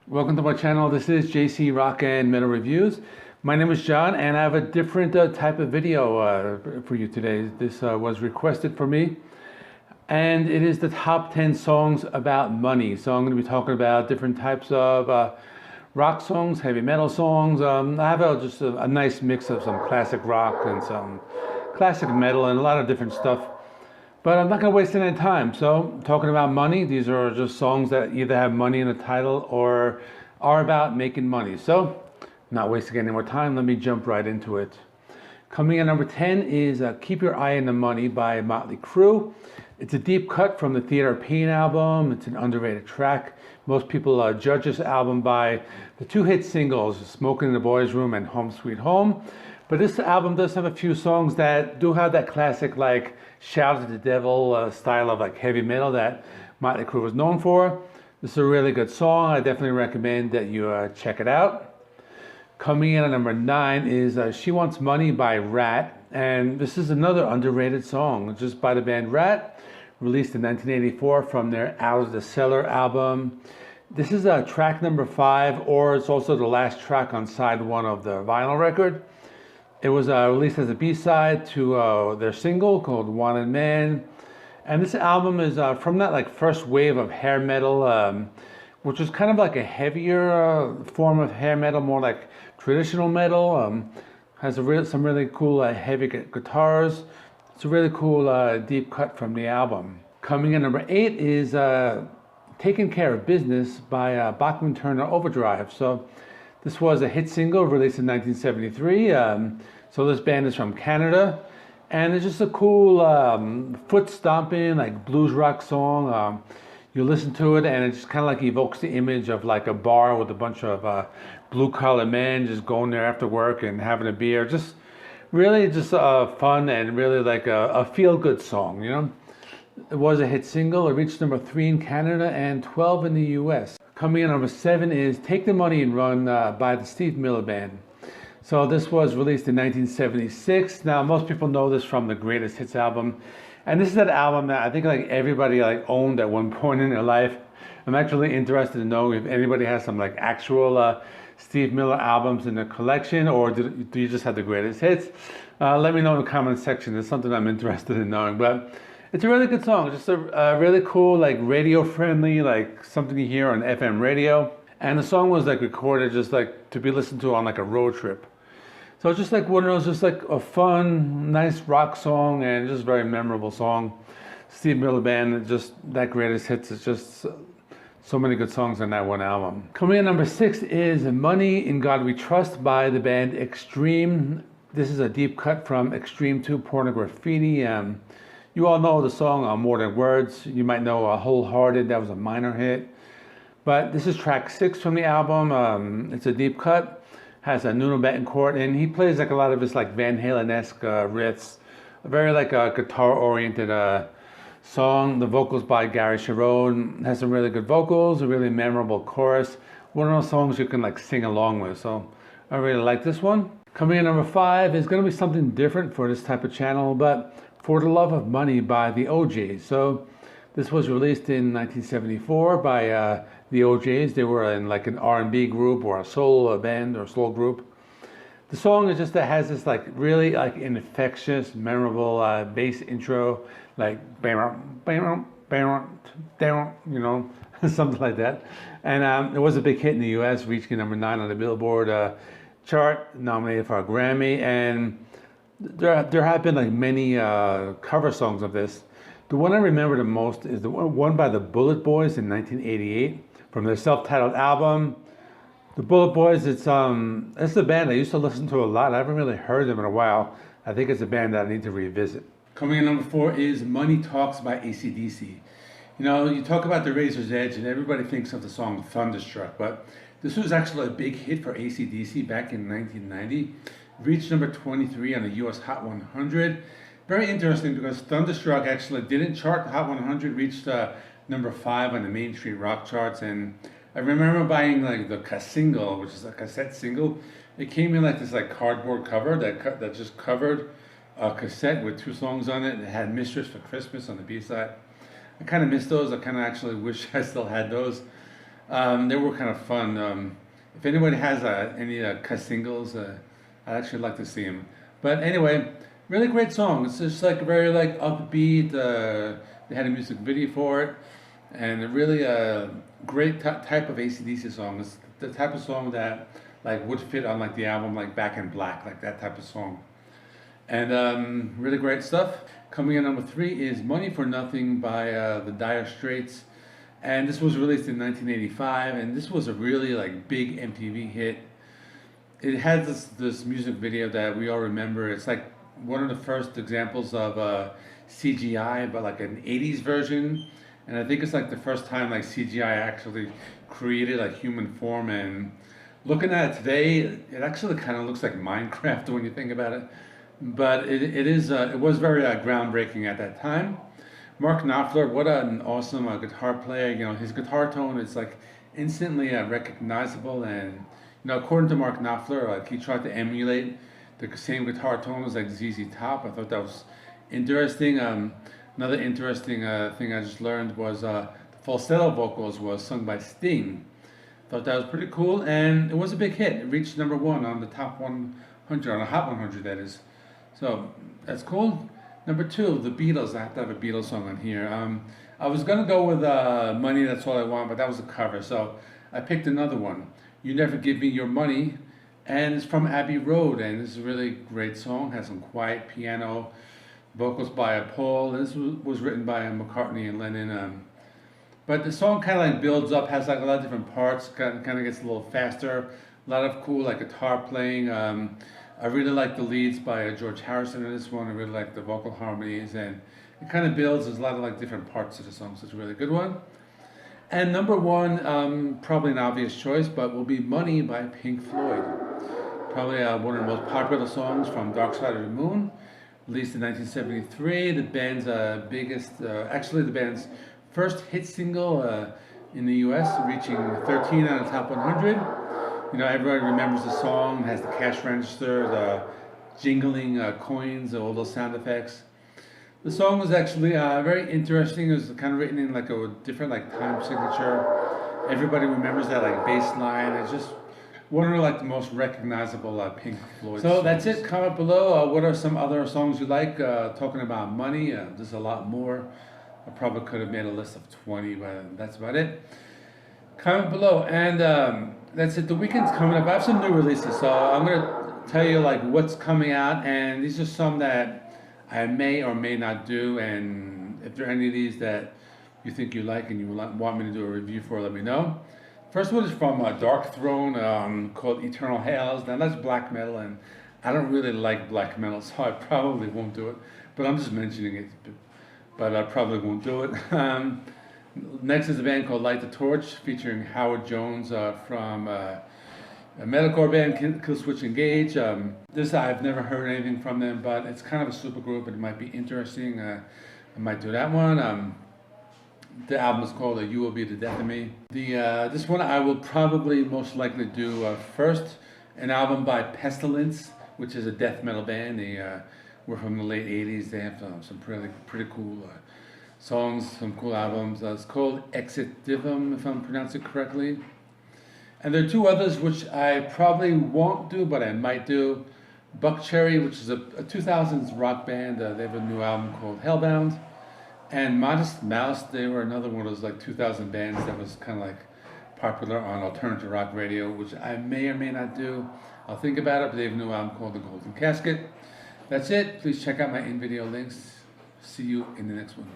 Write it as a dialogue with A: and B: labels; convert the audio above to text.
A: Welcome to my channel. This is JC Rock and Metal Reviews. My name is John and I have a different type of video for you today. This was requested for me and it is the top 10 songs about money. So I'm going to be talking about different types of rock songs, heavy metal songs. I have just a nice mix of some classic rock and some classic metal and a lot of different stuff. But I'm not going to waste any time. So, talking about money, these are just songs that either have money in the title or are about making money. So, not wasting any more time, let me jump right into it. Coming in number 10 is Keep Your Eye on the Money by Motley Crue. It's a deep cut from the Theater of Pain album. It's an underrated track. Most people judge this album by the two hit singles, Smoking in the Boys' Room and Home Sweet Home. But this album does have a few songs that do have that classic like Shout at the Devil style of like heavy metal that Motley Crue was known for. This is a really good song. I definitely recommend that you check it out. Coming in at number 9 is She Wants Money by Rat. And this is another underrated song just by the band Rat, released in 1984 from their Out of the Cellar album. This is track number 5, or it's also the last track on side 1 of the vinyl record. It was released as a B-side to their single called Wanted Man. And this album is from that like first wave of hair metal, which was kind of like a heavier form of hair metal, more like traditional metal. Has some really cool heavy guitars. It's a really cool deep cut from the album. Coming in number 8 is Taking Care of Business by Bachman Turner Overdrive. So this was a hit single released in 1973. So this band is from Canada, and it's just a cool foot stomping, like blues rock song. You listen to it, and it just kind of like evokes the image of like a bar with a bunch of blue-collar men just going there after work and having a beer. Just really just fun and really like a feel-good song, you know. It was a hit single. It reached number 3 in Canada and 12 in the US. Coming in number 7 is Take the Money and Run by the Steve Miller Band. So this was released in 1976. Now most people know this from the Greatest Hits album. And this is that album that I think like everybody like owned at one point in their life. I'm actually interested to know if anybody has some like actual Steve Miller albums in their collection, or do you just have the Greatest Hits? Let me know in the comment section. It's something I'm interested in knowing. But it's a really good song. Just a really cool, like radio friendly, like something you hear on FM radio. And the song was like recorded just like to be listened to on like a road trip. So it's just like one of those, just like a fun, nice rock song and just very memorable song. Steve Miller Band, just that Greatest Hits. It's just so many good songs on that one album. Coming in number 6 is Money in God We Trust by the band Extreme. This is a deep cut from Extreme 2 Pornography. You all know the song More Than Words. You might know Wholehearted, that was a minor hit. But this is track 6 from the album. It's a deep cut. Has a Nuno Betancourt, and he plays like a lot of his like Van Halen-esque riffs. A very like guitar-oriented song. The vocals by Gary Cherone. Has some really good vocals, a really memorable chorus. One of those songs you can like sing along with. So I really like this one. Coming in number 5 is going to be something different for this type of channel, but For the Love of Money by the O'Jays. So this was released in 1974 by the O'Jays. They were in like an R&B group or a soul band or soul group. The song is just that has this like really like infectious, memorable bass intro, like bam, bam, bam, down, you know, something like that. And it was a big hit in the U.S., reaching number 9 on the Billboard chart, nominated for a Grammy. And there have been like many cover songs of this. The one I remember the most is the one by the Bullet Boys in 1988 from their self-titled album. The Bullet Boys, it's a band I used to listen to a lot. I haven't really heard them in a while. I think it's a band that I need to revisit. Coming in number 4 is Moneytalks by AC/DC. You know, you talk about the Razor's Edge and everybody thinks of the song Thunderstruck, but this was actually a big hit for AC/DC back in 1990. Reached number 23 on the US Hot 100. Very interesting because Thunderstruck actually didn't chart the Hot 100, reached number 5 on the Main Street Rock charts. And I remember buying like the single, which is a cassette single. It came in like this like cardboard cover that just covered a cassette with 2 songs on it. It had Mistress for Christmas on the B-side. I kind of miss those. I kind of actually wish I still had those. They were kind of fun. If anybody has any singles, I'd actually like to see them. But anyway, really great song. It's just like very like upbeat. They had a music video for it, and a really great type of AC/DC song. It's the type of song that like would fit on like the album like Back in Black, like that type of song. And really great stuff. Coming in number 3 is Money for Nothing by the Dire Straits. And this was released in 1985, and this was a really like big MTV hit. It had this music video that we all remember. It's like one of the first examples of CGI, but like an 80s version. And I think it's like the first time like CGI actually created a human form. And looking at it today, it actually kind of looks like Minecraft when you think about it. But it was very groundbreaking at that time. Mark Knopfler, what an awesome guitar player. You know, his guitar tone is like instantly recognizable, and you know, according to Mark Knopfler, like he tried to emulate the same guitar tone as like ZZ Top. I thought that was interesting. Another interesting thing I just learned was the falsetto vocals was sung by Sting. Thought that was pretty cool, and it was a big hit. It reached number 1 on the top 100, on the Hot 100 that is. So that's cool. Number 2, the Beatles. I have to have a Beatles song on here. I was gonna go with Money, That's All I Want, but that was a cover, so I picked another one. You Never Give Me Your Money, and it's from Abbey Road, and this is a really great song. Has some quiet piano, vocals by Paul. This was written by McCartney and Lennon. But the song kind of like builds up, has like a lot of different parts, kind of gets a little faster. A lot of cool like guitar playing. I really like the leads by George Harrison in this one. I really like the vocal harmonies, and it kind of builds. There's a lot of like different parts of the song, so it's a really good one. And number 1, probably an obvious choice, but will be Money by Pink Floyd. Probably one of the most popular songs from Dark Side of the Moon, released in 1973. The band's actually the band's first hit single in the US, reaching 13 on the top 100. You know, everybody remembers the song. It has the cash register, the jingling coins, all those sound effects. The song was actually very interesting. It was kind of written in like a different like time signature. Everybody remembers that like bass line. It's just one of like the most recognizable Pink Floyd songs. That's it. Comment below. What are some other songs you like? Talking about money. There's a lot more. I probably could have made a list of 20, but that's about it. Comment below, and that's it. The weekend's coming up. I have some new releases, so I'm gonna tell you like what's coming out, and these are some that I may or may not do. And if there are any of these that you think you like and you want me to do a review for, let me know. First one is from Dark Throne, called Eternal Hails. Now that's black metal, and I don't really like black metal, so I probably won't do it. But I'm just mentioning it. But I probably won't do it. Next is a band called Light the Torch, featuring Howard Jones from a metalcore band, Killswitch Engage. This I've never heard anything from them, but it's kind of a super group, and it might be interesting. I might do that one. The album is called You Will Be the Death of Me. This one I will probably most likely do first. An album by Pestilence, which is a death metal band. They were from the late 80s. They have some pretty cool songs, some cool albums. It's called Exit Divum, if I'm pronouncing it correctly. And there are 2 others which I probably won't do, but I might do. Buckcherry, which is a 2000s rock band. They have a new album called Hellbound. And Modest Mouse, they were another one of those like 2000 bands that was kind of like popular on alternative rock radio, which I may or may not do. I'll think about it, but they have a new album called The Golden Casket. That's it. Please check out my in-video links. See you in the next one.